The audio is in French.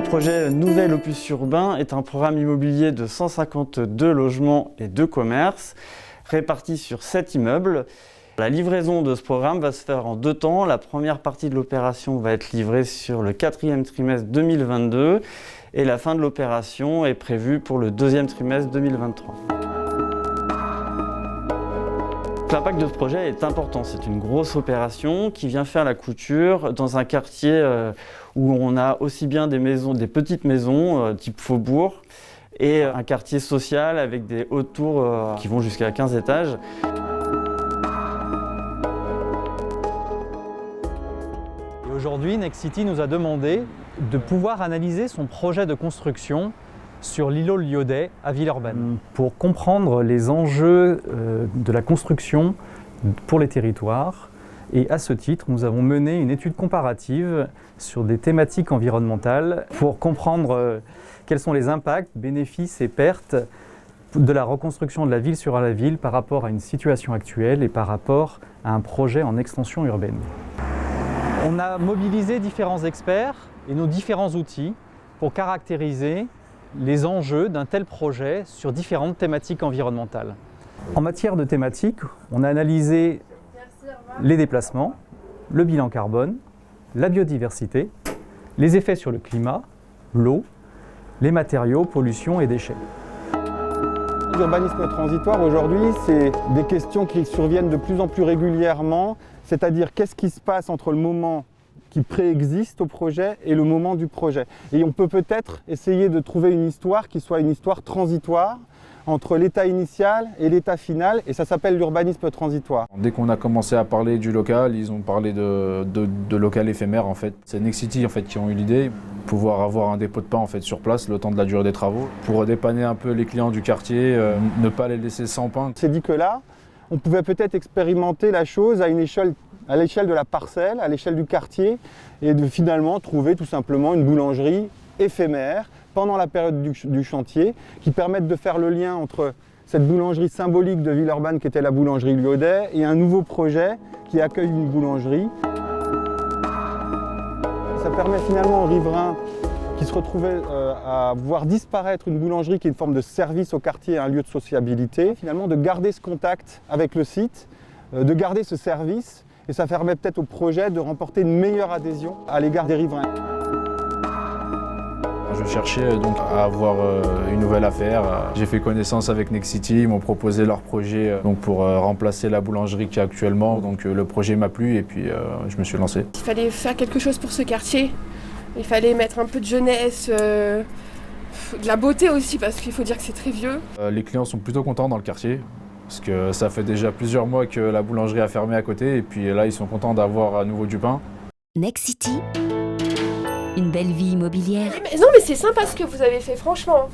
Le projet Nouvel Opus Urbain est un programme immobilier de 152 logements et 2 commerces répartis sur 7 immeubles. La livraison de ce programme va se faire en 2 temps. La première partie de l'opération va être livrée sur le 4e trimestre 2022 et la fin de l'opération est prévue pour le 2e trimestre 2023. L'impact de ce projet est important. C'est une grosse opération qui vient faire la couture dans un quartier où on a aussi bien des petites maisons type faubourg et un quartier social avec des hautes tours qui vont jusqu'à 15 étages. Aujourd'hui, Nexity nous a demandé de pouvoir analyser son projet de construction sur l'îlot Liaudet à Villeurbanne pour comprendre les enjeux de la construction pour les territoires. Et à ce titre, nous avons mené une étude comparative sur des thématiques environnementales pour comprendre quels sont les impacts, bénéfices et pertes de la reconstruction de la ville sur la ville par rapport à une situation actuelle et par rapport à un projet en extension urbaine. On a mobilisé différents experts et nos différents outils pour caractériser les enjeux d'un tel projet sur différentes thématiques environnementales. En matière de thématiques, on a analysé les déplacements, le bilan carbone, la biodiversité, les effets sur le climat, l'eau, les matériaux, pollution et déchets. L'urbanisme transitoire aujourd'hui, c'est des questions qui surviennent de plus en plus régulièrement, c'est-à-dire qu'est-ce qui se passe entre le moment qui préexiste au projet et le moment du projet. Et on peut peut-être essayer de trouver une histoire qui soit une histoire transitoire entre l'état initial et l'état final, et ça s'appelle l'urbanisme transitoire. Dès qu'on a commencé à parler du local, ils ont parlé de local éphémère en fait. C'est Nexity en fait qui ont eu l'idée, pouvoir avoir un dépôt de pain en fait sur place le temps de la durée des travaux, pour dépanner un peu les clients du quartier, ne pas les laisser sans pain. On s'est dit que là, on pouvait peut-être expérimenter la chose à l'échelle de la parcelle, à l'échelle du quartier, et de finalement trouver tout simplement une boulangerie éphémère pendant la période du chantier, qui permette de faire le lien entre cette boulangerie symbolique de Villeurbanne qui était la boulangerie Liaudet et un nouveau projet qui accueille une boulangerie. Ça permet finalement aux riverains qui se retrouvaient à voir disparaître une boulangerie qui est une forme de service au quartier, un lieu de sociabilité, finalement de garder ce contact avec le site, de garder ce service, et ça permet peut-être au projet de remporter une meilleure adhésion à l'égard des riverains. Je cherchais donc à avoir une nouvelle affaire. J'ai fait connaissance avec Nexity, ils m'ont proposé leur projet donc pour remplacer la boulangerie qui est actuellement. Donc le projet m'a plu et puis je me suis lancé. Il fallait faire quelque chose pour ce quartier. Il fallait mettre un peu de jeunesse, de la beauté aussi parce qu'il faut dire que c'est très vieux. Les clients sont plutôt contents dans le quartier parce que ça fait déjà plusieurs mois que la boulangerie a fermé à côté et puis là ils sont contents d'avoir à nouveau du pain. Nexity, une belle vie immobilière. Non mais c'est sympa ce que vous avez fait franchement.